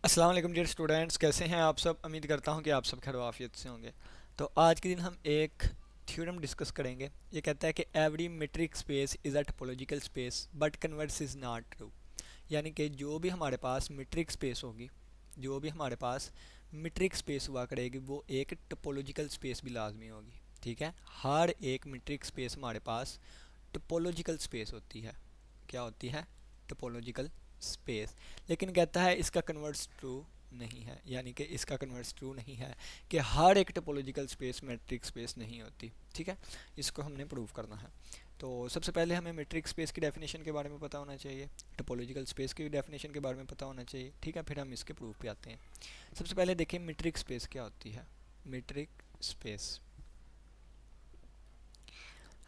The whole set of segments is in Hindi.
अस्सलाम वालेकुम डियर स्टूडेंट्स, कैसे हैं आप सब। उम्मीद करता हूं कि आप सब खैर आफियत से होंगे। तो आज के दिन हम एक थ्योरम डिस्कस करेंगे। ये कहता है कि every metric space is a topological space but converse is not true. यानी कि जो भी हमारे पास मीट्रिक स्पेस होगी, जो भी हमारे पास मीट्रिक स्पेस हुआ करेगी, वो एक टोपोलॉजिकल स्पेस भी लाजमी होगी। ठीक है, हर एक मीट्रिक स्पेस हमारे पास टोपोलॉजिकल स्पेस होती है। क्या होती है? Topological space. लेकिन कहता है इसका कन्वर्स ट्रू नहीं है, यानी कि इसका कन्वर्स ट्रू नहीं है कि हर एक टोपोलॉजिकल स्पेस मैट्रिक स्पेस नहीं होती। ठीक है, इसको हमने प्रूव करना है। तो सबसे पहले हमें मैट्रिक स्पेस की डेफिनेशन के बारे में पता होना चाहिए, टोपोलॉजिकल स्पेस की डेफिनेशन के बारे में पता होना चाहिए। ठीक है, फिर हम इसके प्रूफ पे आते हैं। सबसे पहले देखिए मैट्रिक स्पेस क्या होती है। मैट्रिक स्पेस,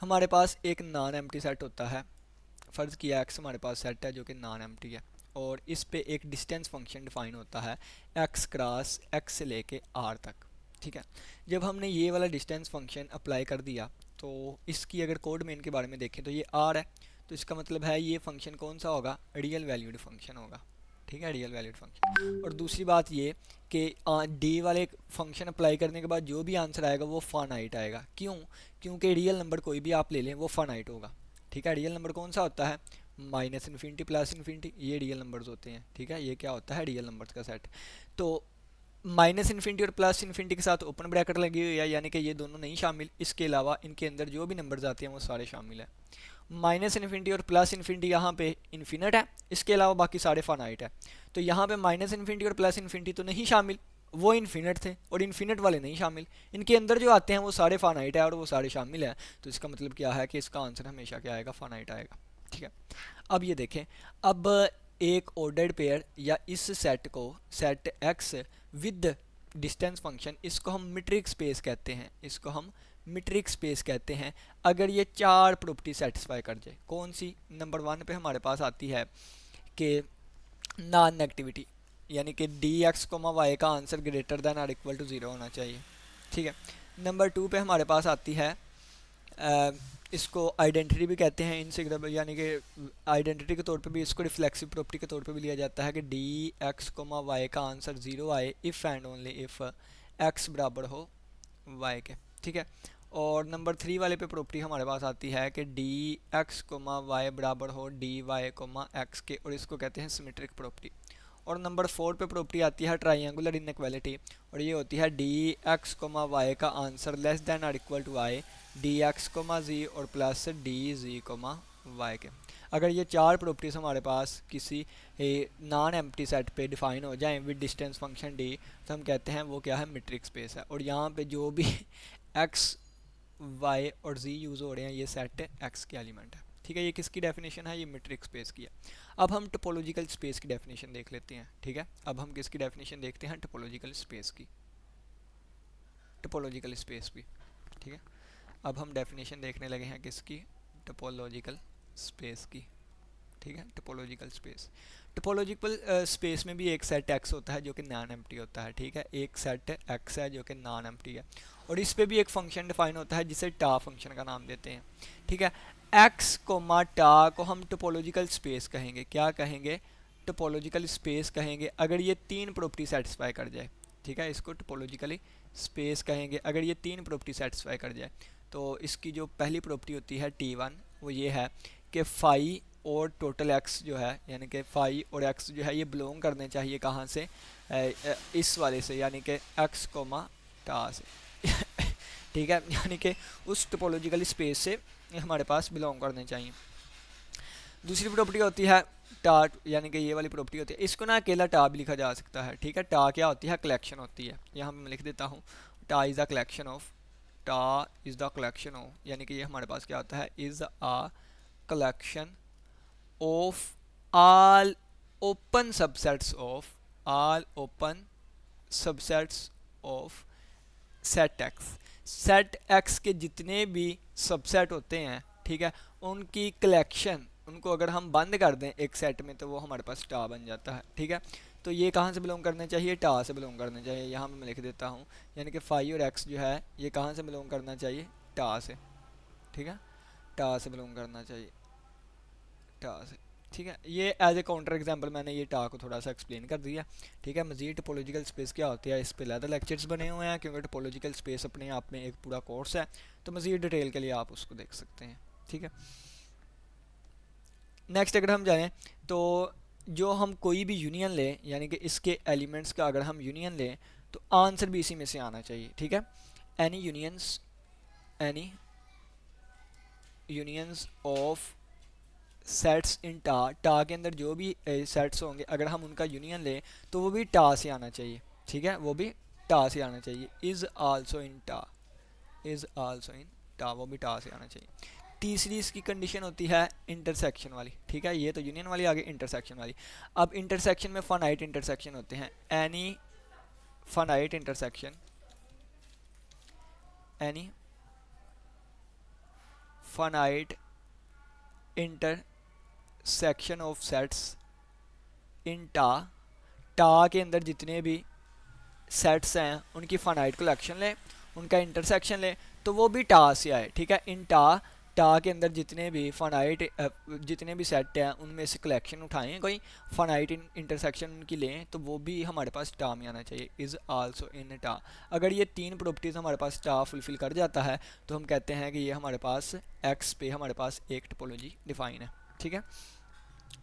हमारे पास एक नॉन एम्प्टी सेट होता है। फ़र्ज़ किया एक्स हमारे पास सेट है जो कि नॉन एम्प्टी है, और इस पे एक डिस्टेंस फंक्शन डिफाइन होता है एक्स क्रॉस एक्स से लेके आर तक। ठीक है, जब हमने ये वाला डिस्टेंस फंक्शन अप्लाई कर दिया तो इसकी अगर कोड मेन के बारे में देखें तो ये आर है। तो इसका मतलब है ये फंक्शन कौन सा होगा? रियल वैल्यूड फंक्शन होगा। ठीक है, रियल वैल्यूड फंक्शन। और दूसरी बात ये कि डी वाले फंक्शन अप्लाई करने के बाद जो भी आंसर आएगा वो फानाइट आएगा। क्यों? क्योंकि रियल नंबर कोई भी आप ले लें वो फानाइट होगा। ठीक है, रियल नंबर कौन सा होता है? माइनस इन्फिनिटी प्लस इन्फिनिटी, ये रियल नंबर्स होते हैं। ठीक है, ये क्या होता है? रियल नंबर्स का सेट। तो माइनस इन्फिनिटी और प्लस इन्फिनिटी के साथ ओपन ब्रैकेट लगी हुई है, यानी कि ये दोनों नहीं शामिल। इसके अलावा इनके अंदर जो भी नंबर्स आते हैं वो सारे शामिल हैं। माइनस इन्फिनिटी और प्लस इन्फिनिटी यहाँ पे इन्फिनिट है, इसके अलावा बाकी सारे फानाइट है। तो यहाँ पे माइनस इन्फिनिटी और प्लस इन्फिनिटी तो नहीं शामिल, वो इन्फिनिट थे, और इन्फिनिट वाले नहीं शामिल। इनके अंदर जो आते हैं वो सारे फानाइट है और वो सारे शामिल हैं। तो इसका मतलब क्या है कि इसका आंसर हमेशा क्या आएगा? फानाइट आएगा। ठीक है, अब ये देखें। अब एक ऑर्डर्ड पेयर या इस सेट को, set x with distance function, इसको हम मीट्रिक स्पेस कहते हैं। इसको हम मीट्रिक स्पेस कहते हैं अगर ये चार प्रॉपर्टी सेटिस्फाई कर जाए। कौन सी? नंबर वन पे हमारे पास आती है कि नॉन नेगेटिविटी, यानी कि डी एक्स कोमा वाई का आंसर ग्रेटर देन और इक्वल टू ज़ीरो होना चाहिए। ठीक है, नंबर टू पे हमारे पास आती है इसको आइडेंटिटी भी कहते हैं, इनसिग्रेबल, यानी कि आइडेंटिटी के तौर पे भी इसको रिफ्लेक्सिव प्रॉपर्टी के तौर पे भी लिया जाता है कि डी एक्स कोमा वाई का आंसर ज़ीरो आए if and only if x बराबर हो वाई के। ठीक है, और नंबर थ्री वाले पे प्रॉपर्टी हमारे पास आती है कि डी एक्स कोमा वाई बराबर हो डी वाई कोमा एक्स के, और इसको कहते हैं सिमेट्रिक प्रॉपर्टी। और नंबर फोर पे प्रॉपर्टी आती है ट्राइंगुलर इनइक्वालिटी, और ये होती है डी एक्स कोमा वाई का आंसर लेस देन और equal to Y D X comma Z और plus D Z comma Y के। अगर ये चार प्रॉपर्टीज़ हमारे पास किसी नॉन एम्प्टी सेट पे डिफाइन हो जाएं विद डिस्टेंस फंक्शन डी, तो हम कहते हैं वो क्या है? मीट्रिक स्पेस है। और यहाँ पे जो भी एक्स वाई और जी यूज़ हो रहे हैं ये सेट एक्स के एलिमेंट है। ठीक है, ये किसकी डेफिनेशन है? ये मीट्रिक स्पेस की है। अब हम टोपोलॉजिकल स्पेस की डेफिनेशन देख लेते हैं। ठीक है, अब हम किसकी डेफिनेशन देखते हैं? टोपोलॉजिकल स्पेस की। टोपोलॉजिकल स्पेस की। ठीक है, अब हम डेफिनेशन देखने लगे हैं किसकी? टोपोलॉजिकल स्पेस की। ठीक है, टोपोलॉजिकल स्पेस। टोपोलॉजिकल स्पेस में भी एक सेट एक्स होता है जो कि नॉन एम्प्टी होता है। ठीक है, एक सेट एक्स है जो कि नॉन एम्प्टी है, और इस पे भी एक फंक्शन डिफाइन होता है जिसे टा फंक्शन का नाम देते हैं। ठीक है, एक्स कोमा टा को हम टोपोलॉजिकल स्पेस कहेंगे। क्या कहेंगे? टोपोलॉजिकल स्पेस कहेंगे अगर ये तीन प्रॉपर्टी सेटिस्फाई कर जाए। ठीक है, इसको टोपोलॉजिकली स्पेस कहेंगे अगर ये तीन प्रॉपर्टी सेटिस्फाई कर जाए। तो इसकी जो पहली प्रॉपर्टी होती है टी वन, वो ये है कि फाई और टोटल एक्स जो है, यानी कि फाई और एक्स जो है ये बिलोंग करने चाहिए कहाँ से? इस वाले से, यानी कि एक्स कोमा टा से। ठीक है, यानी कि उस टोपोलॉजिकल स्पेस से हमारे पास बिलोंग करने चाहिए। दूसरी प्रॉपर्टी होती है टा, यानी कि ये वाली प्रॉपर्टी होती है, इसको ना अकेला टा भी लिखा जा सकता है। ठीक है, टा क्या होती है? कलेक्शन होती है। यहाँ मैं लिख देता हूँ, टा इज़ अ कलेक्शन ऑफ, टा इज़ द कलेक्शन ऑफ, यानी कि ये हमारे पास क्या होता है? Is a collection of all open subsets of all open subsets of set x। Set x के जितने भी सबसेट होते हैं, ठीक है, उनकी कलेक्शन, उनको अगर हम बंद कर दें एक सेट में तो वो हमारे पास टा बन जाता है। ठीक है, तो ये कहाँ से बिलोंग करने चाहिए? टा से बिलोंग करने चाहिए। यहाँ मैं लिख देता हूँ, यानी कि फाई और एक्स जो है ये कहाँ से बिलोंग करना चाहिए? टा से। ठीक है, टा से बिलोंग करना चाहिए, टा से। ठीक है, ये एज ए काउंटर एग्जांपल मैंने ये टा को थोड़ा सा एक्सप्लेन कर दिया। ठीक है, मज़ीद टोपोलॉजिकल स्पेस क्या होती है इस पे अलग लेक्चर्स बने हुए हैं, क्योंकि टोपोलॉजिकल स्पेस अपने आप में एक पूरा कोर्स है, तो मज़ीद डिटेल के लिए आप उसको देख सकते हैं। ठीक है, नेक्स्ट अगर हम जाएँ तो जो हम कोई भी यूनियन लें, यानी कि इसके एलिमेंट्स का अगर हम यूनियन लें तो आंसर भी इसी में से आना चाहिए। ठीक है, any any unions of sets in टा के अंदर जो भी सेट्स होंगे अगर हम उनका यूनियन लें तो वो भी टा से आना चाहिए। ठीक है, वो भी टा से आना चाहिए। इज़ आल्सो इन टा, इज़ आल्सो इन टा, वो भी टा से आना चाहिए। तीसरी इसकी कंडीशन होती है इंटरसेक्शन वाली। ठीक है, ये तो यूनियन वाली, आगे इंटरसेक्शन वाली। अब इंटरसेक्शन में फाइनाइट इंटरसेक्शन होते हैं। Any finite intersection, any finite intersection of sets in टा के अंदर जितने भी सेट्स हैं उनकी फाइनाइट कलेक्शन लें, उनका इंटरसेक्शन लें, तो वो भी टा से आए। ठीक है, इन टा के अंदर जितने भी फाइनाइट जितने भी सेट हैं उनमें से कलेक्शन उठाएं, कोई फाइनाइट इंटरसेक्शन उनकी लें, तो वो भी हमारे पास टा में आना चाहिए। इज़ आल्सो इन टा। अगर ये तीन प्रॉपर्टीज़ हमारे पास टा फुलफिल कर जाता है तो हम कहते हैं कि ये हमारे पास एक्स पे हमारे पास एक टोपोलॉजी डिफाइन है। ठीक है,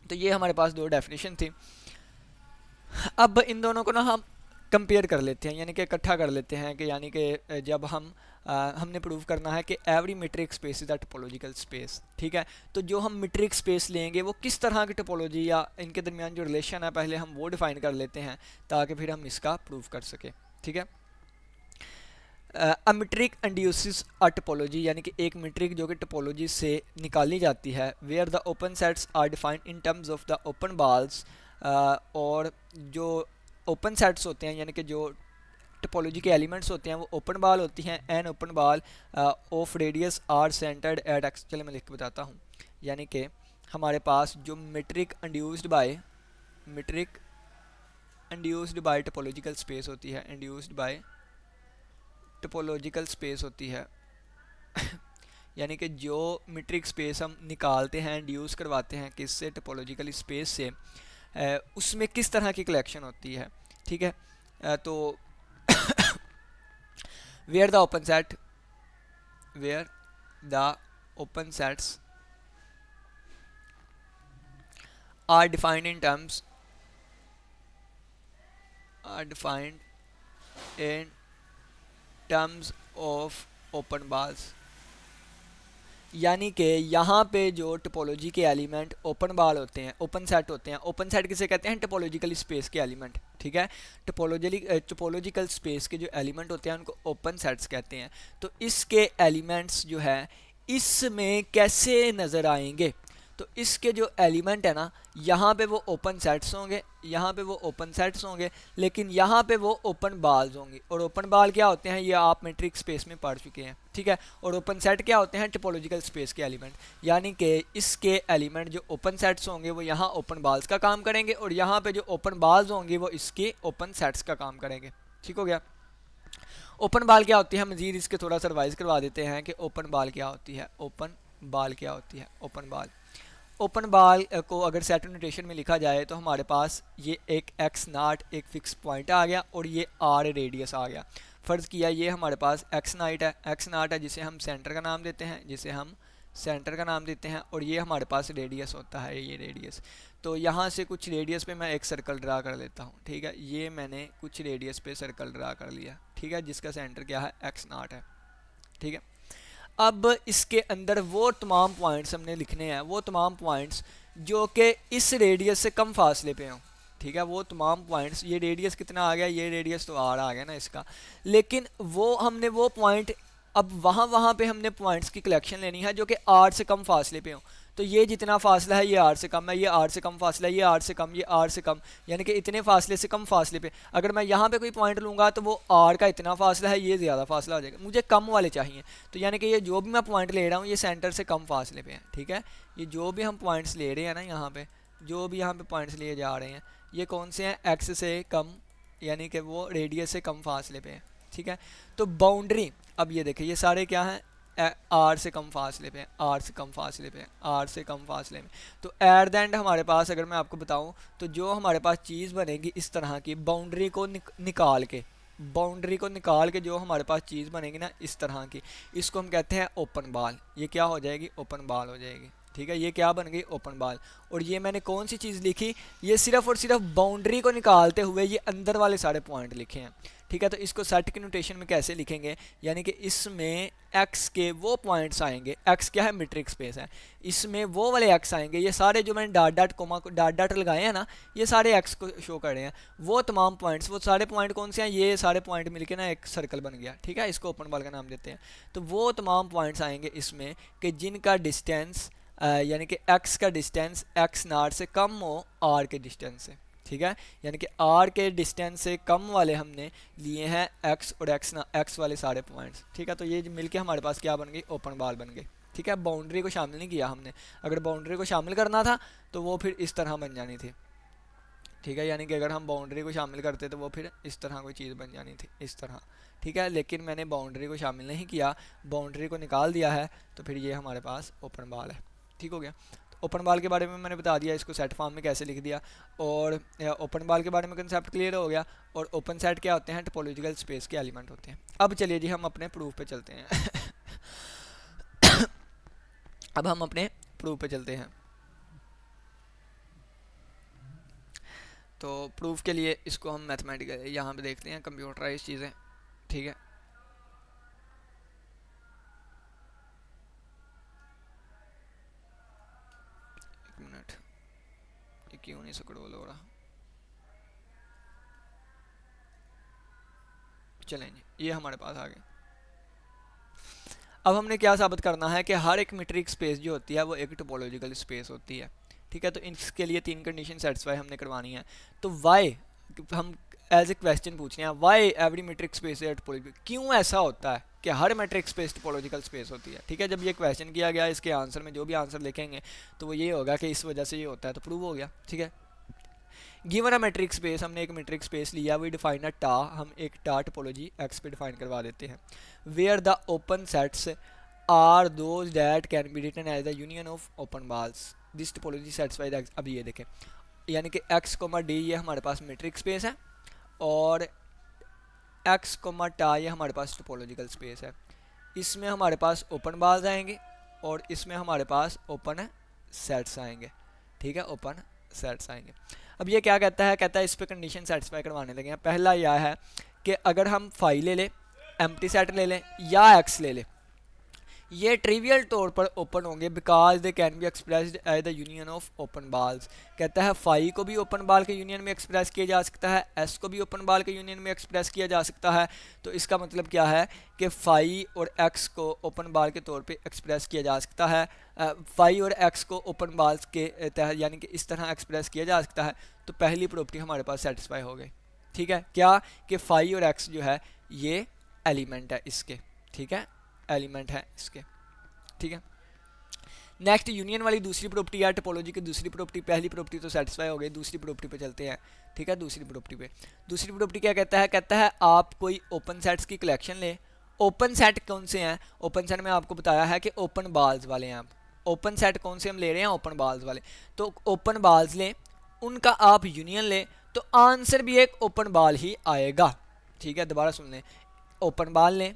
तो ये हमारे पास दो डेफिनेशन थी। अब इन दोनों को ना हम कंपेयर कर लेते हैं, यानी कि इकट्ठा कर लेते हैं कि यानी कि जब हमने प्रूव करना है कि every metric space is a topological space. ठीक है, तो जो हम मीट्रिक स्पेस लेंगे वो किस तरह की टोपोलॉजी या इनके दरमियान जो रिलेशन है पहले हम वो डिफाइन कर लेते हैं ताकि फिर हम इसका प्रूव कर सकें। ठीक है, अ मीट्रिक इंड्यूसेस अ टोपोलॉजी, यानी कि एक मीट्रिक जो कि टोपोलॉजी से निकाली जाती है, where the open sets are defined in terms of the open balls, और जो ओपन सेट्स होते हैं यानी कि जो टोपोलॉजी के एलिमेंट्स होते हैं वो ओपन बाल होती हैं। An open ball of radius r centered at x. चलिए मैं लिख के बताता हूँ, यानी कि हमारे पास जो metric induced by topological space होती है, इंड्यूस्ड बाय टोपोलॉजिकल स्पेस होती है यानी कि जो मीट्रिक स्पेस हम निकालते हैं, इंड्यूस करवाते हैं किससे, टोपोलॉजिकल स्पेस से, उसमें किस तरह की कलेक्शन होती है। ठीक है, तो where the open sets are defined in terms of open balls, यानी कि यहाँ पे जो टोपोलॉजी के एलिमेंट ओपन बाल होते हैं, ओपन सेट होते हैं, ओपन सेट किसे कहते हैं, टोपोलॉजिकल स्पेस के एलिमेंट। ठीक है, टोपोलॉजिकल स्पेस के जो एलिमेंट होते हैं उनको ओपन सेट्स कहते हैं। तो इसके एलिमेंट्स जो है इसमें कैसे नज़र आएंगे, तो इसके जो एलिमेंट है ना, यहाँ पे वो ओपन सेट्स होंगे, यहाँ पे वो ओपन सेट्स होंगे, लेकिन यहाँ पे वो ओपन बाल्स होंगे। और ओपन बाल क्या होते हैं ये आप मैट्रिक्स स्पेस में पढ़ चुके हैं। ठीक है, और ओपन सेट क्या होते हैं, टोपोलॉजिकल स्पेस के एलिमेंट, यानी कि इसके एलिमेंट जो ओपन सेट्स होंगे वो यहाँ ओपन बाल्स का काम करेंगे, और यहाँ पे जो ओपन बाल्स होंगे वो इसके ओपन सेट्स का काम करेंगे। ठीक हो गया। ओपन बाल क्या होती है, मज़ीद इसके थोड़ा सा रिवाइज करवा देते हैं कि ओपन बाल क्या होती है। ओपन बाल क्या होती है, ओपन बाल को अगर सेट नोटेशन में लिखा जाए तो हमारे पास ये एक एक्स नाट एक फिक्स पॉइंट आ गया और ये आर रेडियस आ गया। फ़र्ज़ किया ये हमारे पास एक्स नाट है जिसे हम सेंटर का नाम देते हैं, और ये हमारे पास रेडियस होता है, ये रेडियस। तो यहाँ से कुछ रेडियस पे मैं एक सर्कल ड्रा कर लेता हूँ। ठीक है, ये मैंने कुछ रेडियस पे सर्कल ड्रा कर लिया। ठीक है, जिसका सेंटर क्या है, एक्स नाट है। ठीक है, अब इसके अंदर वो तमाम पॉइंट्स हमने लिखने हैं, वो तमाम पॉइंट्स जो कि इस रेडियस से कम फासले पे हों। ठीक है, वो तमाम पॉइंट्स, ये रेडियस कितना आ गया, ये रेडियस तो आर आ गया ना इसका, लेकिन वो हमने वो पॉइंट, अब वहाँ पे हमने पॉइंट्स की कलेक्शन लेनी है जो कि आर से कम फासले पे हों। तो ये जितना फासला है ये आर से कम है, ये आर से कम फासला है, ये आर से कम, ये आर से कम, यानी कि इतने फासले से कम फासले पे अगर मैं यहाँ पे कोई पॉइंट लूँगा तो वो आर का इतना फासला है, ये ज़्यादा फासला हो जाएगा, मुझे कम वाले चाहिए। तो यानी कि ये जो भी मैं पॉइंट ले रहा हूँ ये सेंटर से कम फासले पे है। ठीक है, ये जो भी हम पॉइंट्स ले रहे हैं ना, यहाँ पे जो भी यहाँ पे पॉइंट्स लिए जा रहे हैं ये कौन से हैं, एक्स से कम, यानी कि वो रेडियस से कम फासले पे है। ठीक है, तो बाउंड्री, अब ये देखिए ये सारे क्या हैं, आर से कम फासले पे हैं, आर से कम फासले पे हैं, आर से कम फासले में। तो एट द एंड हमारे पास अगर मैं आपको बताऊं तो जो हमारे पास चीज़ बनेगी इस तरह की, बाउंड्री को निकाल के, बाउंड्री को निकाल के जो हमारे पास चीज़ बनेगी ना इस तरह की, इसको हम कहते हैं ओपन बॉल। ये क्या हो जाएगी? ओपन बॉल हो जाएगी। ठीक है, ये क्या बन गई? Open ball. और ये मैंने कौन सी चीज़ लिखी? ये सिर्फ और सिर्फ बाउंड्री को निकालते हुए ये अंदर वाले सारे पॉइंट लिखे हैं। ठीक है, तो इसको सेट की नोटेशन में कैसे लिखेंगे? यानी कि इसमें एक्स के वो पॉइंट्स आएंगे, एक्स क्या है? मीट्रिक स्पेस है, इसमें वो वाले एक्स आएंगे, ये सारे जो मैंने डॉट डॉट कोमा को डॉट डॉट लगाए हैं ना, ये सारे एक्स को शो कर रहे हैं। वो तमाम पॉइंट्स, वो सारे पॉइंट कौन से हैं? ये सारे पॉइंट मिलके ना एक सर्कल बन गया। ठीक है, इसको ओपन बॉल का नाम देते हैं। तो वो तमाम पॉइंट्स आएंगे इसमें कि जिनका डिस्टेंस यानी कि एक्स का डिस्टेंस एक्स नाट से कम हो आर के डिस्टेंस से। ठीक है, यानी कि आर के डिस्टेंस से कम वाले हमने लिए हैं एक्स और एक्स वाले सारे पॉइंट्स। ठीक है, तो ये मिलके हमारे पास क्या बन गई? ओपन बॉल बन गई। ठीक है, बाउंड्री को शामिल नहीं किया हमने, अगर बाउंड्री को शामिल करना था तो वो फिर इस तरह बन जानी थी। ठीक है, यानी कि अगर हम बाउंड्री को शामिल करते तो वो फिर इस तरह कोई चीज़ बन जानी थी, इस तरह। ठीक है, लेकिन मैंने बाउंड्री को शामिल नहीं किया, बाउंड्री को निकाल दिया है, तो फिर ये हमारे पास ओपन बॉल है। ठीक हो गया, ओपन बॉल के बारे में मैंने बता दिया, इसको सेट फॉर्म में कैसे लिख दिया, और ओपन बॉल के बारे में कंसेप्ट क्लियर हो गया। और ओपन सेट क्या होते हैं? टोपोलॉजिकल स्पेस के एलिमेंट होते हैं। अब चलिए जी हम अपने प्रूफ पे चलते हैं। अब हम अपने प्रूफ पे चलते हैं। तो प्रूफ के लिए इसको हम मैथमेटिकल यहाँ पे देखते हैं, कंप्यूटराइज चीज़ें। ठीक है, एक मिनट, ये क्यों नहीं स्क्रॉल हो रहा? चलें जी, ये हमारे पास आ गया। अब हमने क्या साबित करना है कि हर एक मीट्रिक स्पेस जो होती है वो एक टोपोलॉजिकल स्पेस होती है। ठीक है, तो इसके लिए 3 कंडीशन सेटिस्फाई हमने करवानी है। तो वाई हम एज ए क्वेश्चन पूछ रहे हैं, वाई एवरी मीट्रिक स्पेस है टोपोलॉजिकल? क्यों ऐसा होता है कि हर मैट्रिक स्पेस टोपोलॉजिकल स्पेस होती है? ठीक है, जब ये क्वेश्चन किया गया, इसके आंसर में जो भी आंसर लिखेंगे तो वो ये होगा कि इस वजह से ये होता है, तो प्रूव हो गया। ठीक है, गिवन अ मैट्रिक स्पेस, हमने एक मैट्रिक स्पेस लिया, वी डिफाइन अ टा, हम एक टा टोपोलॉजी एक्स पे डिफाइन करवा देते हैं, where the open sets are those that can be written as the union of open balls, this topology satisfy the. अब ये देखें, यानी कि एक्स कोमा डी ये हमारे पास मैट्रिक स्पेस है, और एक्स कोमा टा ये हमारे पास टोपोलॉजिकल स्पेस है। इसमें हमारे पास ओपन बॉल्स आएंगे और इसमें हमारे पास ओपन सेट्स आएंगे। ठीक है, ओपन सेट्स आएंगे। अब ये क्या कहता है? कहता है इस पे कंडीशन सेटिस्फाई करवाने लगे हैं। पहला यह है कि अगर हम फाई ले लें, एम्प्टी सेट ले लें या एक्स ले लें, ये ट्रिवियल तौर पर ओपन होंगे because they can be expressed as the union of open balls. कहता है फाई को भी ओपन बॉल के यूनियन में एक्सप्रेस किया जा सकता है, एस को भी ओपन बॉल के यूनियन में एक्सप्रेस किया जा सकता है। तो इसका मतलब क्या है कि फाई और एक्स को ओपन बॉल के तौर पे एक्सप्रेस किया जा सकता है, फाई और एक्स को ओपन बॉल्स के तहत यानी कि इस तरह एक्सप्रेस किया जा सकता है। तो पहली प्रॉपर्टी हमारे पास सेटिस्फाई हो गई। ठीक है, क्या कि फाई और एक्स जो है ये एलिमेंट है इसके। ठीक है, एलिमेंट है इसके। ठीक है, नेक्स्ट यूनियन वाली दूसरी प्रॉपर्टी है टोपोलॉजी की दूसरी प्रॉपर्टी। पहली प्रॉपर्टी तो सेटिस्फाई हो गई, दूसरी प्रॉपर्टी पे चलते हैं। ठीक है, दूसरी प्रॉपर्टी पे, दूसरी प्रॉपर्टी क्या कहता है? कहता है आप कोई ओपन सेट्स की कलेक्शन ले। ओपन सेट कौन से हैं? ओपन सेट में आपको बताया है कि ओपन बॉल्स वाले हैं। आप ओपन सेट कौन से हम ले रहे हैं? ओपन बॉल्स वाले। तो ओपन बॉल्स लें, उनका आप यूनियन लें, तो आंसर भी एक ओपन बॉल ही आएगा। ठीक है, दोबारा सुन लें, ओपन बॉल लें,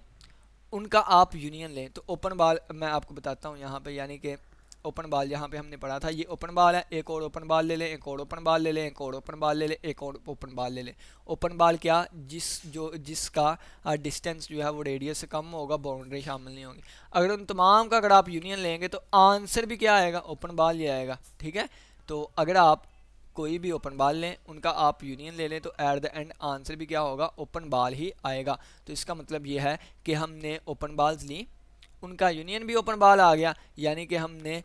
उनका आप यूनियन लें, तो ओपन बॉल मैं आपको बताता हूँ यहाँ पे, यानी कि ओपन बॉल यहाँ पे हमने पढ़ा था, ये ओपन बॉल है, एक और ओपन बॉल ले लें, एक और ओपन बॉल ले लें, एक और ओपन बॉल ले लें, एक और ओपन बॉल ले लें। ओपन बॉल क्या? जिसका डिस्टेंस जो है वो रेडियस से कम होगा, बाउंड्री शामिल नहीं होगी। अगर उन तमाम का अगर आप यूनियन लेंगे तो आंसर भी क्या आएगा? ओपन बॉल ही आएगा। ठीक है, तो अगर आप कोई भी ओपन बॉल लें, उनका आप यूनियन ले लें, तो एट द एंड आंसर भी क्या होगा? ओपन बॉल ही आएगा। तो इसका मतलब ये है कि हमने ओपन बॉल्स ली, उनका यूनियन भी ओपन बॉल आ गया, यानी कि हमने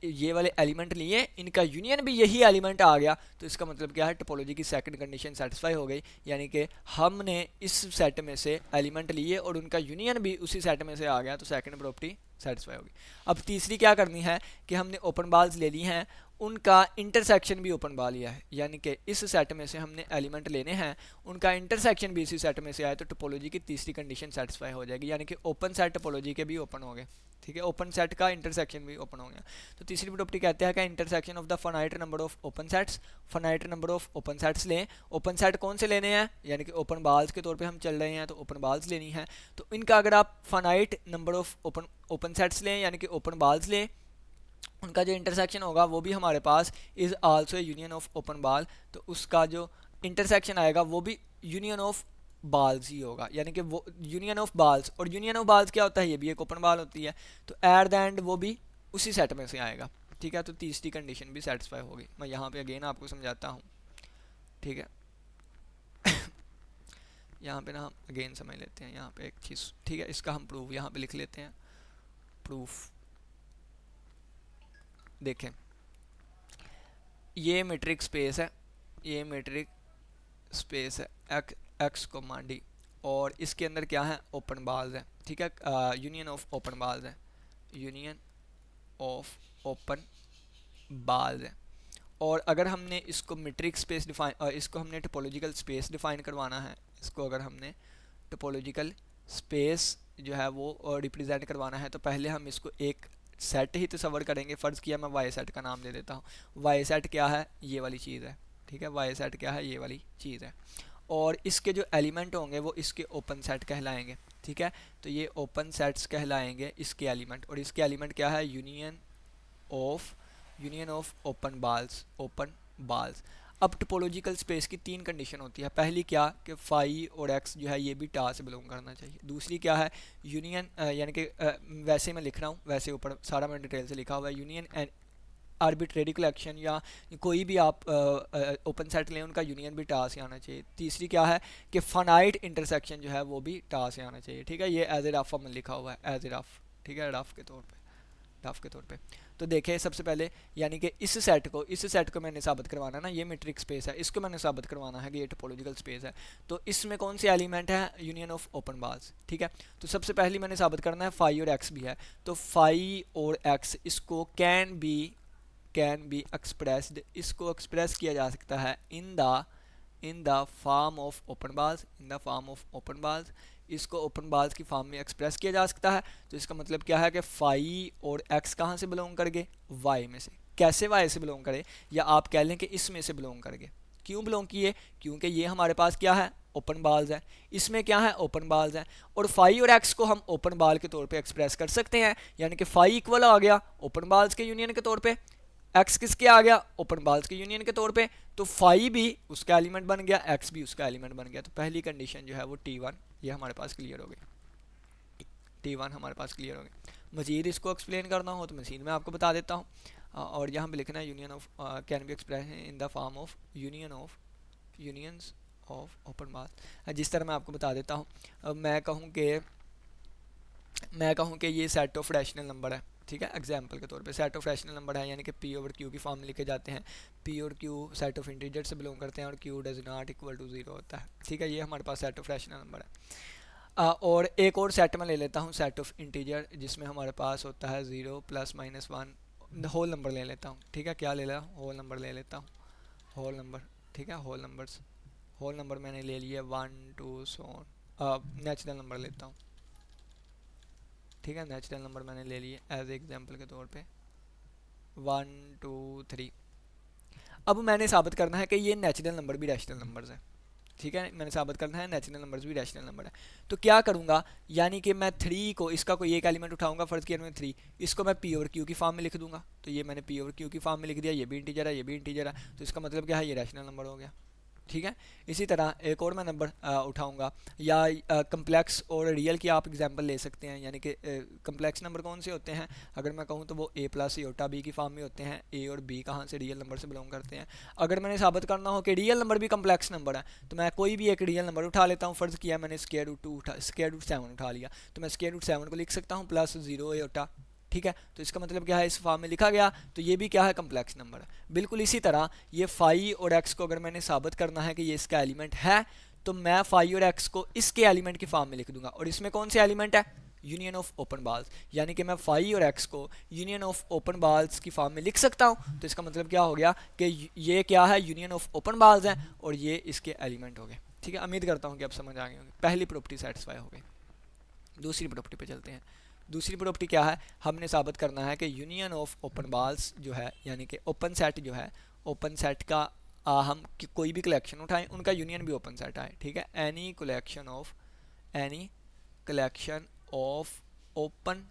ये वाले एलिमेंट लिए, इनका यूनियन भी यही एलिमेंट आ गया। तो इसका मतलब क्या है? टोपोलॉजी की सेकंड कंडीशन सेटिस्फाई हो गई, यानी कि हमने इस सेट में से एलिमेंट लिए और उनका यूनियन भी उसी सेट में से आ गया, तो सेकंड प्रॉपर्टी सेटिस्फाई होगी। अब तीसरी क्या करनी है कि हमने ओपन बॉल्स ले ली हैं, उनका इंटरसेक्शन भी ओपन बा लिया है, यानी कि इस सेट में से हमने एलिमेंट लेने हैं, उनका इंटरसेक्शन भी इसी सेट में से आए तो टोपोलॉजी की तीसरी कंडीशन सेटिस्फाई हो जाएगी, यानी कि ओपन सेट टोपोलॉजी के भी ओपन हो गए। ठीक है, ओपन सेट का इंटरसेक्शन भी ओपन हो गया। तो तीसरी प्रॉपर्टी कहते हैं कि intersection of the finite number of open sets, finite number of open sets लें। ओपन सेट कौन से लेने हैं, यानी कि ओपन बाल्स के तौर पे हम चल रहे हैं तो ओपन बाल्स लेनी है। तो इनका अगर आप finite number of open sets लें यानी कि ओपन बाल्स लें, उनका जो इंटरसेक्शन होगा वो भी हमारे पास is also union of open ball, तो उसका जो इंटरसेक्शन आएगा वो भी यूनियन ऑफ बाल्स ही होगा, यानी कि वो यूनियन ऑफ बाल्स। और यूनियन ऑफ बाल्स क्या होता है, ये भी एक ओपन बाल होती है, तो एट द एंड वो भी उसी सेट में से आएगा। ठीक है, तो तीसरी कंडीशन भी सेटिस्फाई होगी। मैं यहाँ पे अगेन आपको समझाता हूँ। ठीक है, यहाँ पे ना हम अगेन समझ लेते हैं यहाँ पे एक चीज़। ठीक है, इसका हम प्रूफ यहाँ पे लिख लेते हैं। प्रूफ देखें, ये मेट्रिक स्पेस है, ये मेट्रिक स्पेस है एक्स कोमा डी, और इसके अंदर क्या है, ओपन बाल्स है। ठीक है, यूनियन ऑफ ओपन बाल्स है, यूनियन ऑफ ओपन बाल्स है। और अगर हमने इसको मेट्रिक स्पेस डिफाइन, इसको हमने टोपोलॉजिकल स्पेस डिफाइन करवाना है, इसको अगर हमने टोपोलॉजिकल स्पेस जो है वो रिप्रेजेंट करवाना है, तो पहले हम इसको एक सेट ही तस्वर करेंगे। फ़र्ज़ किया मैं वाई सेट का नाम दे देता हूँ। वाई सेट क्या है, ये वाली चीज़ है। ठीक है, वाई सेट क्या है, ये वाली चीज़ है। और इसके जो एलिमेंट होंगे वो इसके ओपन सेट कहलाएंगे। ठीक है, तो ये ओपन सेट्स कहलाएंगे इसके एलिमेंट, और इसके एलिमेंट क्या है, यूनियन ऑफ ओपन बाल्स। अब टोपोलॉजिकल स्पेस की तीन कंडीशन होती है। पहली क्या कि फाई और एक्स जो है ये भी टा से बिलोंग करना चाहिए। दूसरी क्या है, यूनियन यानी कि वैसे मैं लिख रहा हूँ, वैसे ऊपर सारा मैं डिटेल से लिखा हुआ है, यूनियन एंड आर्बिट्रेरी कलेक्शन या कोई भी आप ओपन सेट लें उनका यूनियन भी टा से आना चाहिए। तीसरी क्या है कि फाइनाइट इंटरसेक्शन जो है वो भी टा से आना चाहिए। ठीक है, ये एज ए रफ हमने लिखा हुआ है, एज ए रफ। ठीक है, रफ के तौर पे। तो देखें सबसे पहले, यानी कि इस सेट को मैंने साबित करवाना है ना, ये मेट्रिक स्पेस है, इसको मैंने साबित करवाना है कि ये टोपोलॉजिकल स्पेस है। तो इसमें कौन से एलिमेंट है, यूनियन ऑफ ओपन बाल्स। ठीक है, तो सबसे पहले मैंने साबित करना है फाई और एक्स भी है, तो फाई और एक्स इसको कैन बी एक्सप्रेस्ड, इसको एक्सप्रेस किया जा सकता है in the form of open balls, इसको ओपन बाल्स की फॉर्म में एक्सप्रेस किया जा सकता है। तो इसका मतलब क्या है कि फाई और एक्स कहाँ से बिलोंग करेंगे, वाई में से। कैसे वाई से बिलोंग करे, या आप कह लें कि इसमें से बिलोंग करेंगे। क्यों बिलोंग किए, क्योंकि ये हमारे पास क्या है, ओपन बाल्स है, इसमें क्या है, ओपन बाल्स है। और फाई और एक्स को हम ओपन बाल के तौर पे एक्सप्रेस कर सकते हैं, यानी कि फाई इक्वल आ गया ओपन बाल्स के यूनियन के तौर पे, एक्स किसके आ गया, ओपन बाल्स के यूनियन के तौर पे, तो फाई भी उसका एलिमेंट बन गया, एक्स भी उसका एलिमेंट बन गया। तो पहली कंडीशन जो है वो T1 ये हमारे पास क्लियर हो गई, T1 हमारे पास क्लियर हो गई। मज़ीद इसको एक्सप्लेन करना हो तो मज़ीद मैं आपको बता देता हूँ। और यहाँ पे लिखना है union of can be express in the form of unions of open balls. जिस तरह मैं आपको बता देता हूँ, मैं कहूँ कि ये सेट ऑफ रैशनल नंबर है। ठीक है, एग्जाम्पल के तौर पे सेट ऑफ रैशनल नंबर है, यानी कि पी ओवर क्यू की फॉर्म में लिखे जाते हैं। पी और क्यू सेट ऑफ इंटीजर से बिलोंग करते हैं और q does not equal to 0 होता है। ठीक है, ये हमारे पास सेट ऑफ रैशनल नंबर है। और एक और सेट में ले लेता हूँ सेट ऑफ इंटीजर, जिसमें हमारे पास होता है 0 प्लस माइनस 1 होल नंबर ले लेता हूँ। ठीक है, क्या ले लेता हूँ, होल नंबर ले लेता हूँ, होल नंबर। ठीक है, होल नंबर मैंने ले लिया 1 2 सो नेचुरल नंबर लेता हूँ। ठीक है, नेचुरल नंबर मैंने ले लिए एज एग्जांपल के तौर पे 1 2 3। अब मैंने साबित करना है कि ये नेचुरल नंबर भी रैशनल नंबर्स है। ठीक है, मैंने साबित करना है नेचुरल नंबर्स भी रैशनल नंबर है। तो क्या करूँगा, यानी कि मैं 3 को, इसका कोई एक एलिमेंट उठाऊंगा, फ़र्ज़ किया मैं 3, इसको मैं पी ओवर क्यू की फॉर्म में लिख दूंगा। तो ये मैंने पी ओवर क्यू की फॉर्म में लिख दिया, ये भी इंटीजर है, ये भी इंटीजर है, तो इसका मतलब क्या है, ये रैशनल नंबर हो गया। ठीक है, इसी तरह एक और मैं नंबर उठाऊंगा, या कम्प्लेक्स और रियल की आप एग्जांपल ले सकते हैं। यानी कि कम्प्लेक्स नंबर कौन से होते हैं, अगर मैं कहूँ तो वो a प्लस योटा b की फॉर्म में होते हैं। a और b कहाँ से, रियल नंबर से बिलोंग करते हैं। अगर मैंने साबित करना हो कि रियल नंबर भी कम्प्लेक्स नंबर है, तो मैं कोई भी एक रियल नंबर उठा लेता हूँ। फ़र्ज़ किया मैंने स्क्वायर रूट 7 उठा लिया, तो मैं स्क्वायर रूट 7 को लिख सकता हूँ प्लस 0 योटा। ठीक है, तो इसका मतलब क्या है, इस फॉर्म में लिखा गया, तो ये भी क्या है, कम्प्लेक्स नंबर है। बिल्कुल इसी तरह ये फाई और एक्स को अगर मैंने साबित करना है कि ये इसका एलिमेंट है, तो मैं फाई और एक्स को इसके एलिमेंट की फॉर्म में लिख दूंगा। और इसमें कौन से एलिमेंट है, यूनियन ऑफ ओपन बाल्स, यानी कि मैं फाई और एक्स को यूनियन ऑफ ओपन बाल्स की फॉर्म में लिख सकता हूँ। तो इसका मतलब क्या हो गया कि ये क्या है, यूनियन ऑफ ओपन बाल्स हैं और ये इसके एलिमेंट हो गए। ठीक है, उम्मीद करता हूँ कि आप समझ आ गए होंगे। पहली प्रॉपर्टी सेटिस्फाई हो गई। दूसरी प्रॉपर्टी पे चलते हैं। दूसरी प्रॉपर्टी क्या है, हमने साबित करना है कि यूनियन ऑफ ओपन बाल्स जो है, यानी कि ओपन सेट जो है, ओपन सेट का हम कोई भी कलेक्शन उठाएं उनका यूनियन भी ओपन सेट आए। ठीक है, any collection of open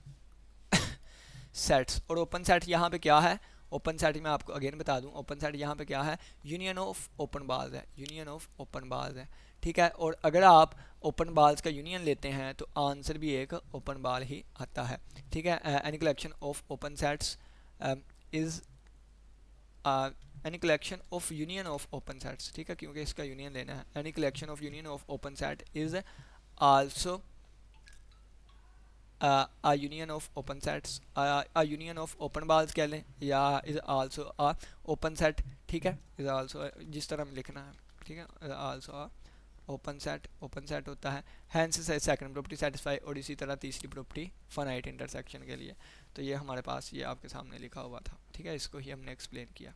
sets. और ओपन सेट यहाँ पे क्या है, ओपन सेट मैं आपको अगेन बता दूं, ओपन सेट यहाँ पे क्या है, यूनियन ऑफ ओपन बाल्स है, यूनियन ऑफ ओपन बाल्स है। ठीक है, और अगर आप ओपन बाल्स का यूनियन लेते हैं तो आंसर भी एक ओपन बाल ही आता है। ठीक है, any collection of open sets is any collection of union of open sets. ठीक है, क्योंकि इसका यूनियन लेना है। Any collection of union of open set is also a union of open sets, a union of open balls कह लें, या is also a open set। ठीक है, is also जिस तरह हम लिखना है। ठीक है, also a ओपन सेट होता है। Hence second property satisfy. और इसी तरह तीसरी प्रॉपर्टी फाइनाइट इंटरसेक्शन के लिए। तो ये हमारे पास ये आपके सामने लिखा हुआ था। ठीक है, इसको ही हमने एक्सप्लेन किया,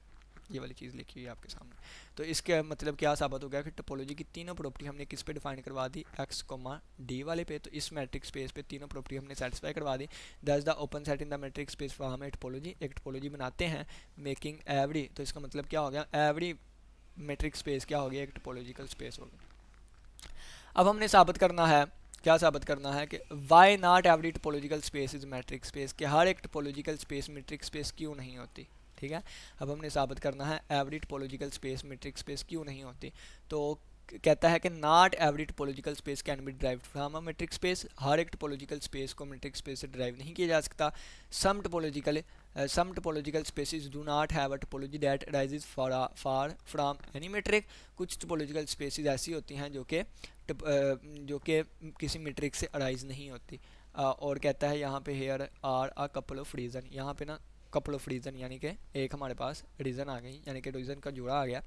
ये वाली चीज़ लिखी हुई है आपके सामने। तो इसके मतलब क्या साबित हो गया कि टोपोलॉजी की तीनों प्रॉपर्टी हमने किस पे डिफाइन करवा दी, एक्स कोमा डी वाले पे। तो इस मैट्रिक्स स्पेस पे तीनों प्रॉपर्टी हमने सेटिस्फाई करवा दी। That's the open set in the metric space form a topology. एक टोपोलॉजी बनाते हैं मेकिंग एवरी। तो इसका मतलब क्या हो गया, एवरी मैट्रिक्स स्पेस क्या हो गया, एक टोपोलॉजिकल स्पेस हो गया। अब हमने साबित करना है, क्या साबित करना है कि why not every topological space is matrix space, कि हर एक टोपोलॉजिकल स्पेस मैट्रिक्स स्पेस क्यों नहीं होती। ठीक है, अब हमने साबित करना है every topological space metric space क्यों नहीं होती। तो कहता है कि not every topological space can be derived from a metric space. हर एक टोपोलॉजिकल स्पेस को मैट्रिक्स स्पेस से ड्राइव नहीं किया जा सकता। Some topological spaces do not have a topology that arises for from any metric. कुछ टोपोलॉजिकल स्पेसिस ऐसी होती हैं जो कि किसी मैट्रिक्स से अराइज नहीं होती। और कहता है यहाँ पे here are a couple of reason, यहाँ पे ना कपल ऑफ रीज़न यानी कि एक हमारे पास रीज़न आ गई, यानी कि रीज़न का जोड़ा आ गया।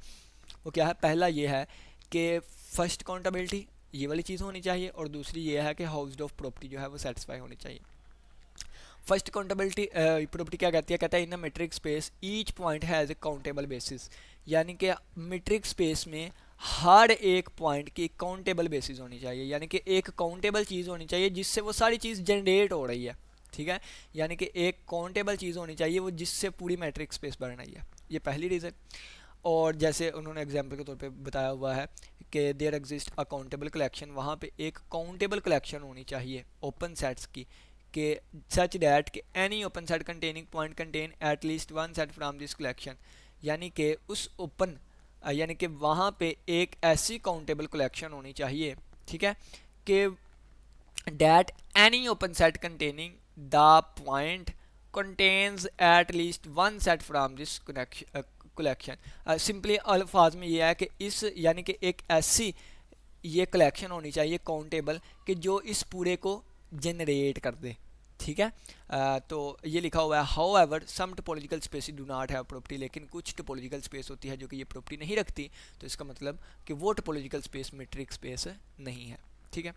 वो क्या है, पहला ये है कि फर्स्ट काउंटेबिलिटी ये वाली चीज़ होनी चाहिए, और दूसरी ये है कि हाउस्ड ऑफ प्रॉपर्टी जो है वो सेटिस्फाई होनी चाहिए। फर्स्ट काउंटेबिलिटी प्रॉपर्टी क्या कहती है, कहता है in the metric space each point has a countable basis, यानी कि मैट्रिक्स स्पेस में हर एक पॉइंट की काउंटेबल बेसिस होनी चाहिए, यानी कि एक काउंटेबल चीज़ होनी चाहिए जिससे वो सारी चीज़ जनरेट हो रही है। ठीक है, यानी कि एक काउंटेबल चीज़ होनी चाहिए वो जिससे पूरी मैट्रिक्स स्पेस बन रही है। ये पहली रीज़न। और जैसे उन्होंने एग्जांपल के तौर पे बताया हुआ है कि there exist a countable collection, वहाँ पे एक काउंटेबल कलेक्शन होनी चाहिए ओपन सेट्स की, कि सच दैट कि any open set containing point contain at least one set from this collection, यानी कि उस ओपन यानी कि वहाँ पे एक ऐसी काउंटेबल कलेक्शन होनी चाहिए। ठीक है, कि that any open set containing the point contains at least one set from this collection. Simply अल्फाज में ये है कि इस यानी कि एक ऐसी ये कलेक्शन होनी चाहिए काउंटेबल कि जो इस पूरे को जनरेट कर दे। ठीक है, तो ये लिखा हुआ है however some topological space do not have property, लेकिन कुछ टोपोलॉजिकल स्पेस होती है जो कि ये प्रॉपर्टी नहीं रखती। तो इसका मतलब कि वो टोपोलॉजिकल स्पेस मैट्रिक्स स्पेस नहीं है। ठीक है,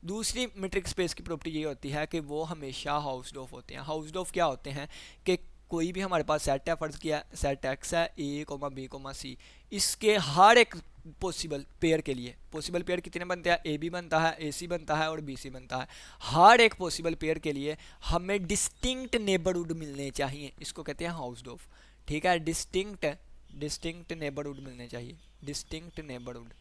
दूसरी मैट्रिक्स स्पेस की प्रॉपर्टी ये होती है कि वो हमेशा हाउस्ड ऑफ होते हैं। हाउस्ड ऑफ क्या होते हैं कि कोई भी हमारे पास सेट है, फ़र्ज़ किया सेट एक्स है, ए कोमा बी कोमा सी, इसके हर एक पॉसिबल पेयर के लिए, पॉसिबल पेयर कितने बनते हैं, ए बी बनता है, ए सी बनता है और बी सी बनता है। हर एक पॉसिबल पेयर के लिए हमें डिस्टिंक्ट नेबरहुड मिलने चाहिए, इसको कहते हैं हाउस्ड ऑफ। ठीक है, डिस्टिंक्ट नेबरहुड मिलने चाहिए, डिस्टिंक्ट नेबरहुड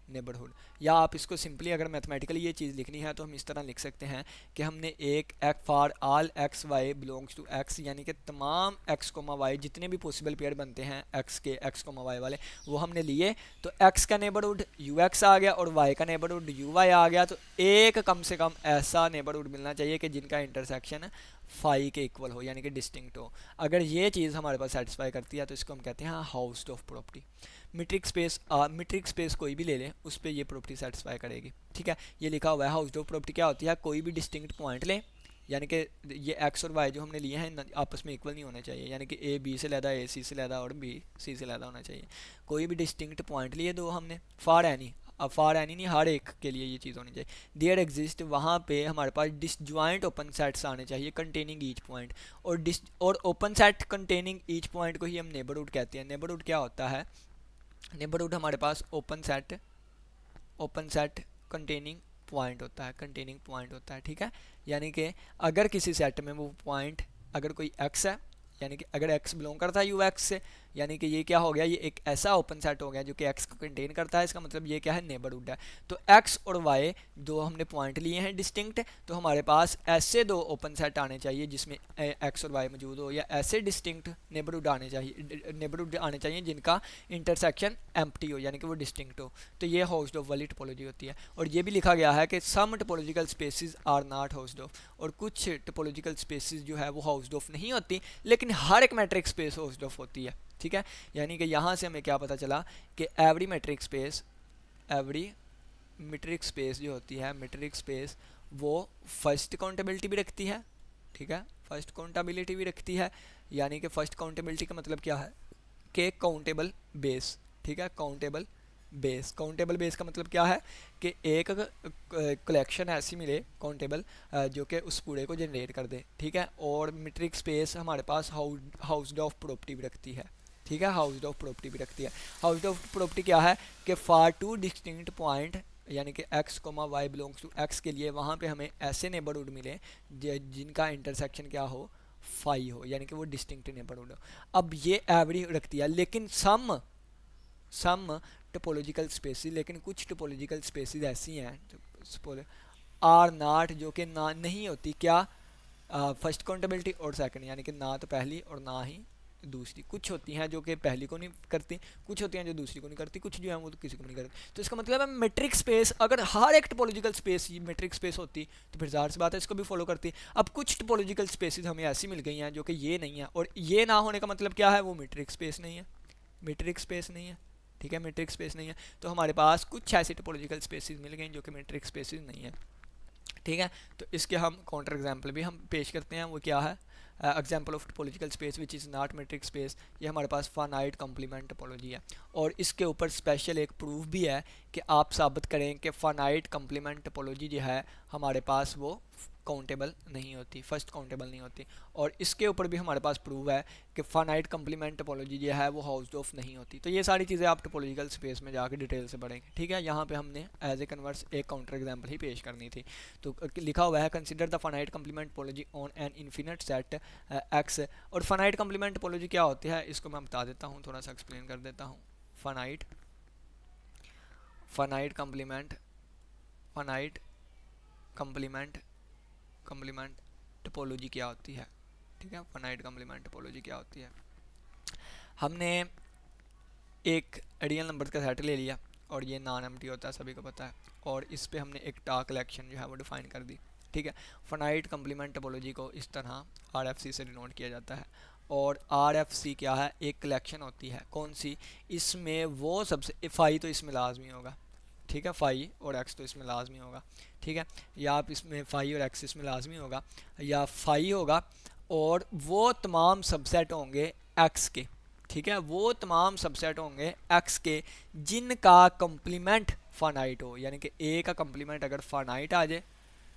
नेबरहुड। या आप इसको सिंपली अगर मैथमेटिकली ये चीज़ लिखनी है तो हम इस तरह लिख सकते हैं कि हमने एक for all x y belongs to x, यानी कि तमाम एक्स कोमा वाई जितने भी पॉसिबल पेयर बनते हैं एक्स के, एक्स कोमा वाई वाले, वो हमने लिए। तो एक्स का नेबरहुड यू एक्स आ गया और वाई का नेबरहुड यू वाई आ गया। तो एक कम से कम ऐसा नेबरहुड मिलना चाहिए कि जिनका इंटरसेक्शन फाई के इक्वल हो, यानी कि डिस्टिंक्ट हो। अगर ये चीज़ हमारे पास सेटिस्फाई करती है तो इसको हम कहते हैं housed of property. Matrix space कोई भी ले लें उस पर ये प्रॉपर्टी सेटिस्फाई करेगी। ठीक है, ये लिखा हुआ है हाउस्ड ऑफ प्रॉपर्टी क्या होती है, कोई भी डिस्टिंक्ट पॉइंट लें, यानी कि ये एक्स और वाई जो हमने लिए हैं आपस में इक्वल नहीं होने चाहिए, यानी कि ए बी से लैदा, ए सी से लैदा और बी सी से लैदा होना चाहिए। कोई भी डिस्टिंक्ट पॉइंट लिए दो हमने फॉर एनी, फॉर एनी नहीं, हर एक के लिए ये चीज़ होनी चाहिए। देयर एग्जिस्ट, वहाँ पे हमारे पास डिसजॉइंट ओपन सेट्स आने चाहिए कंटेनिंग ईच पॉइंट। और open set containing each point को ही हम नेबरहुड कहते हैं। नेबरहुड क्या होता है? नेबरहुड हमारे पास ओपन सेट कंटेनिंग पॉइंट होता है, कंटेनिंग पॉइंट होता है, ठीक है। यानी कि अगर किसी सेट में वो पॉइंट, अगर कोई एक्स है, यानी कि अगर एक्स बिलोंग करता है यू एक्स से, यानी कि ये क्या हो गया, ये एक ऐसा ओपन सेट हो गया जो कि एक्स को कंटेन करता है। इसका मतलब ये क्या है, नेबरहुड है। तो एक्स और वाई दो हमने पॉइंट लिए हैं डिस्टिंक्ट, तो हमारे पास ऐसे दो ओपन सेट आने चाहिए जिसमें एक्स और वाई मौजूद हो, या ऐसे डिस्टिंक्ट नेबरहुड आने चाहिए जिनका इंटरसेक्शन एम्प्टी हो, यानी कि वो डिस्टिंक्ट हो। तो ये हाउस्ड ऑफ वाली टोपोलॉजी होती है। और ये भी लिखा गया है कि some topological spaces are not Hausdorff, और कुछ टोपोलॉजिकल स्पेसिस जो है वो हाउस्ड ऑफ नहीं होती, लेकिन हर एक मैट्रिक स्पेस हाउस्ड ऑफ होती है, ठीक है। यानी कि यहाँ से हमें क्या पता चला कि एवरी मैट्रिक स्पेस जो होती है, मैट्रिक स्पेस वो फर्स्ट काउंटेबिलिटी भी रखती है, ठीक है, फर्स्ट काउंटेबिलिटी भी रखती है। यानी कि फर्स्ट काउंटेबिलिटी का मतलब क्या है कि काउंटेबल बेस, ठीक है, काउंटेबल बेस का मतलब क्या है कि एक कलेक्शन ऐसी मिले काउंटेबल जो कि उस पूरे को जनरेट कर दे, ठीक है। और मैट्रिक स्पेस हमारे पास हाउस्ड ऑफ प्रॉपर्टी भी रखती है, ठीक है, हाउस्ड ऑफ प्रॉपर्टी भी रखती है। हाउस्ड ऑफ प्रॉपर्टी क्या है कि फॉर टू डिस्टिंक्ट पॉइंट, यानी कि x comma y belongs to x के लिए वहाँ पे हमें ऐसे नेबरहुड मिले जिनका इंटरसेक्शन क्या हो, फाई हो, यानी कि वो डिस्टिंक्ट नेबरहुड हो। अब ये एवरी रखती है, लेकिन सम टोपोलॉजिकल स्पेसिस, लेकिन कुछ टोपोलॉजिकल स्पेसिस ऐसी हैं आर नॉट, जो कि ना नहीं होती क्या, फर्स्ट काउंटेबिलिटी और सेकंड, यानी कि ना तो पहली और ना ही दूसरी। कुछ होती हैं जो कि पहली को नहीं करती, कुछ होती हैं जो दूसरी को नहीं करती, कुछ जो है वो तो किसी को नहीं करती। तो इसका मतलब है मैट्रिक स्पेस, अगर हर एक टोपोलॉजिकल स्पेस मैट्रिक स्पेस होती तो फिर ज़ाहिर सी बात है इसको भी फॉलो करती। अब कुछ टोपोलॉजिकल स्पेसिस हमें ऐसी मिल गई हैं जो कि ये नहीं है, और ये ना होने का मतलब क्या है, वो मैट्रिक स्पेस नहीं है, मैट्रिक स्पेस नहीं है, ठीक है, मैट्रिक स्पेस नहीं है। तो हमारे पास कुछ ऐसी टोपोलॉजिकल स्पेसिस मिल गई जो कि मैट्रिक स्पेसिस नहीं है, ठीक है। तो इसके हम काउंटर एग्जाम्पल भी हम पेश करते हैं। वो क्या है, example of topological space which is not matric space, ये हमारे पास फाइनाइट कॉम्प्लीमेंट टोपोलॉजी है। और इसके ऊपर स्पेशल एक प्रूफ भी है कि आप साबित करें कि फाइनाइट कॉम्प्लीमेंट टोपोलॉजी जो है हमारे पास वो काउंटेबल नहीं होती, फर्स्ट काउंटेबल नहीं होती। और इसके ऊपर भी हमारे पास प्रूव है कि फाइनाइट कॉम्प्लीमेंट टोपोलॉजी जो है वो हाउस्ड ऑफ नहीं होती। तो ये सारी चीज़ें आप टोपोलॉजिकल स्पेस में जाकर डिटेल से पढ़ेंगे, ठीक है। यहाँ पे हमने एज ए कन्वर्स एक काउंटर एग्जाम्पल ही पेश करनी थी। तो लिखा हुआ है consider the finite complement topology on an infinite set x. और फाइनाइट कॉम्प्लीमेंट टोपोलॉजी क्या होती है इसको मैं बता देता हूँ, थोड़ा सा एक्सप्लेन कर देता हूँ। फाइनाइट कॉम्प्लीमेंट टोपोलॉजी क्या होती है, ठीक है। फाइनाइट कॉम्प्लीमेंट टोपोलॉजी क्या होती है, हमने एक रियल नंबर का सेट ले लिया और ये नॉन एम्प्टी होता है, सभी को पता है। और इस पे हमने एक टास्क कलेक्शन जो है वो डिफाइन कर दी, ठीक है। फाइनाइट कॉम्प्लीमेंट टोपोलॉजी को इस तरह RFC से डिनोट किया जाता है। और RFC क्या है, एक कलेक्शन होती है, कौन सी, इसमें वो सबसे फाई तो इसमें लाजमी होगा, ठीक है, फाई और एक्स तो इसमें लाजमी होगा, ठीक है। या आप इसमें फाई और एक्स इसमें लाजमी होगा, या फाई होगा, और वो तमाम सबसेट होंगे एक्स के, ठीक है, वो तमाम सबसेट होंगे एक्स के जिनका कंप्लीमेंट फाइनाइट हो। यानी कि ए का कंप्लीमेंट अगर फाइनाइट आ जाए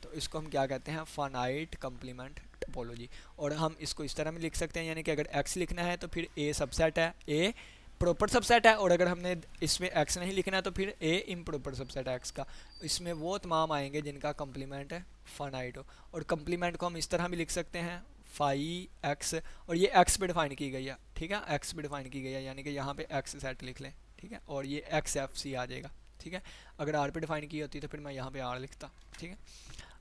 तो इसको हम क्या कहते हैं, फाइनाइट कंप्लीमेंट टोपोलॉजी। और हम इसको इस तरह में लिख सकते हैं, यानी कि अगर एक्स लिखना है तो फिर ए सबसेट है, ए प्रॉपर सबसेट है। और अगर हमने इसमें एक्स नहीं लिखना है तो फिर ए इम्प्रॉपर सबसेट है एक्स का। इसमें वो तमाम आएंगे जिनका कंप्लीमेंट है फाइनाइट हो। और कंप्लीमेंट को हम इस तरह भी लिख सकते हैं, फाई एक्स, और ये एक्स पे डिफाइन की गई है, ठीक है, एक्स पे डिफाइन की गई है, यानी कि यहाँ पे एक्स सेट लिख लें, ठीक है। और ये एक्स एफ सी आ जाएगा, ठीक है। अगर आर पे डिफाइन की होती तो फिर मैं यहाँ पे आर लिखता, ठीक है।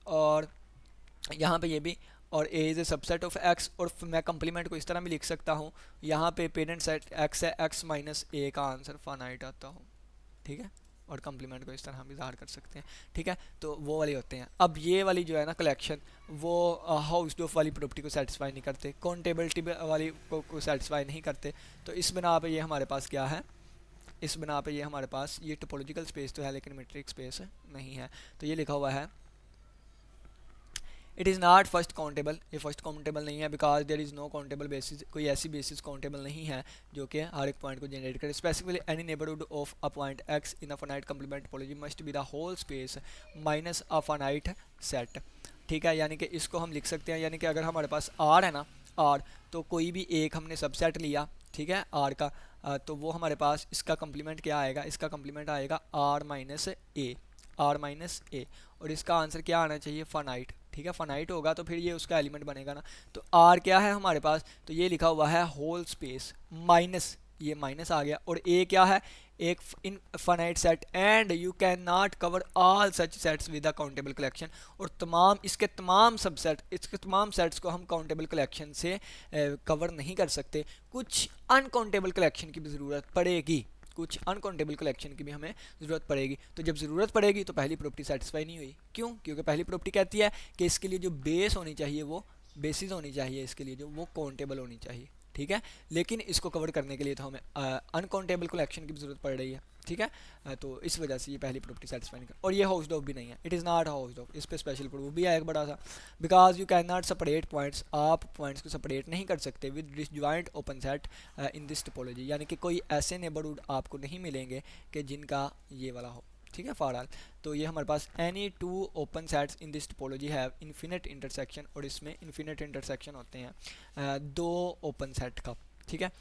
और यहाँ पे ये भी, और A is a subset of x. और मैं कंप्लीमेंट को इस तरह भी लिख सकता हूँ, यहाँ पे पेरेंट सेट एक्स है, एक्स माइनस ए का आंसर फाइनाइट आता हूँ, ठीक है। और कंप्लीमेंट को इस तरह हम इजहार कर सकते हैं, ठीक है। तो वो वाले होते हैं। अब ये वाली जो है ना कलेक्शन, वो हाउस्ड ऑफ वाली प्रॉपर्टी को सेटिस्फाई नहीं करते, काउंटेबिलिटी वाली को सेटिस्फाई नहीं करते। तो इस बिना पे ये हमारे पास क्या है, इस बिना पे ये हमारे पास ये टोपोलॉजिकल स्पेस तो है लेकिन मैट्रिक स्पेस नहीं है। तो ये लिखा हुआ है it is not first countable, ये फर्स्ट काउंटेबल नहीं है, because there is no countable basis, कोई ऐसी बेसिस काउंटेबल नहीं है जो कि हर एक पॉइंट को जनरेट करे। Specifically any neighbourhood of a point x in a finite complement topology must be the whole space minus a finite set. ठीक है, यानी कि इसको हम लिख सकते हैं, यानी कि अगर हमारे पास आर है ना, आर, तो कोई भी एक हमने सबसेट लिया, ठीक है, आर का, तो वो हमारे पास इसका कम्प्लीमेंट क्या आएगा, इसका कम्प्लीमेंट आएगा R minus A, R minus A, और इसका आंसर क्या आना चाहिए, फानाइट। ठीक है, फानाइट होगा तो फिर ये उसका एलिमेंट बनेगा ना। तो आर क्या है हमारे पास, तो ये लिखा हुआ है होल स्पेस माइनस, ये माइनस आ गया, और ए क्या है, एक इन finite set, and you can not cover all such sets with a countable collection, और तमाम इसके तमाम सबसेट, इसके तमाम सेट्स को हम काउंटेबल कलेक्शन से कवर नहीं कर सकते, कुछ अनकाउंटेबल कलेक्शन की भी ज़रूरत पड़ेगी, कुछ अनकाउंटेबल कलेक्शन की भी हमें ज़रूरत पड़ेगी। तो जब ज़रूरत पड़ेगी तो पहली प्रॉपर्टी सेटिस्फाई नहीं हुई, क्यों, क्योंकि पहली प्रॉपर्टी कहती है कि इसके लिए जो बेस होनी चाहिए, वो बेसिस होनी चाहिए इसके लिए, जो वो काउंटेबल होनी चाहिए। ठीक है, लेकिन इसको कवर करने के लिए तो हमें अनकाउंटेबल कलेक्शन की भी ज़रूरत पड़ रही है। ठीक है, तो इस वजह से ये पहली प्रॉपर्टी सेटिस्फाई नहीं कर, और ये हाउस्ड ऑफ भी नहीं है, it is not housed of, इस पर स्पेशल प्रूफ भी है एक बड़ा सा, because you can not separate points, आप पॉइंट्स को सेपरेट नहीं कर सकते with disjoint open set in this topology, यानी कि कोई ऐसे नेबरहुड आपको नहीं मिलेंगे कि जिनका ये वाला हो। ठीक है, फॉर ऑल, तो ये हमारे पास any two open sets in this topology have infinite intersection, और इसमें इन्फिनिट इंटरसेक्शन होते हैं दो ओपन सेट का। ठीक है,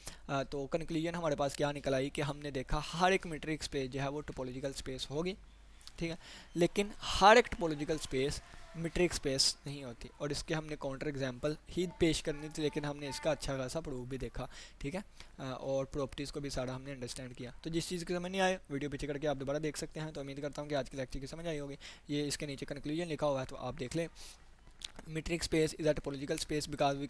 तो कंक्लूजन हमारे पास क्या निकल आई कि हमने देखा हर एक मैट्रिक्स स्पेस जो है वो टोपोलॉजिकल स्पेस होगी। ठीक है, लेकिन हर एक टोपोलॉजिकल स्पेस मैट्रिक्स स्पेस नहीं होती, और इसके हमने काउंटर एग्जांपल ही पेश करनी थी, लेकिन हमने इसका अच्छा खासा प्रूफ भी देखा। ठीक है, और प्रॉपर्टीज़ को भी सारा हमने अंडरस्टैंड किया। तो जिस चीज़ की समझ नहीं आए, वीडियो पीछे करके आप दोबारा देख सकते हैं। तो उम्मीद करता हूँ कि आज की लेक्चर की समझ आई होगी। ये इसके नीचे कंक्लूजन लिखा हुआ है, तो आप देख लें। metric space is a topological space because we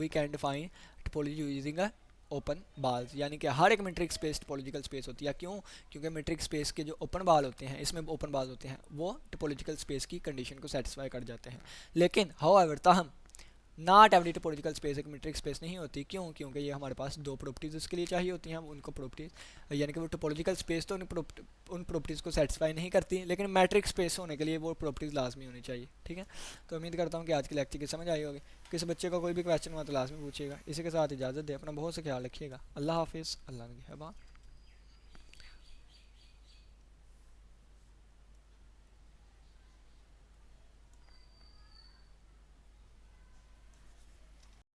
can define topology using a open balls, यानी कि हर एक मेट्रिक स्पेस टोपोलॉजिकल स्पेस होती है। क्यों, क्योंकि मेट्रिक स्पेस के जो ओपन बाल होते हैं, इसमें ओपन बाल होते हैं, वो टोपोलॉजिकल स्पेस की कंडीशन को सेटिस्फाई कर जाते हैं। लेकिन हाउएवर ताहम नॉट एवरी टोपोलॉजिकल स्पेस एक मेट्रिक स्पेस नहीं होती। क्यों, क्योंकि ये हमारे पास दो प्रॉपर्टीज़ उसके लिए चाहिए होती हैं, उनको प्रॉपर्टीज़, यानी कि वो टोपोलॉजिकल स्पेस तो उन प्रॉपर्टीज़ को सेटिस्फाई नहीं करती, लेकिन मैट्रिक स्पेस होने के लिए वो प्रॉपर्टीज़ लाजमी होनी चाहिए। ठीक है, तो उम्मीद करता हूँ कि आज की लेक्चर की समझ आई होगी। किसी बच्चे का कोई भी क्वेश्चन हुआ तो लाजमी पूछिएगा। इसी के साथ इजाज़त दे, अपना बहुत से ख्याल रखिएगा। अल्लाह हाफिज़, अल्लाह निगहबान।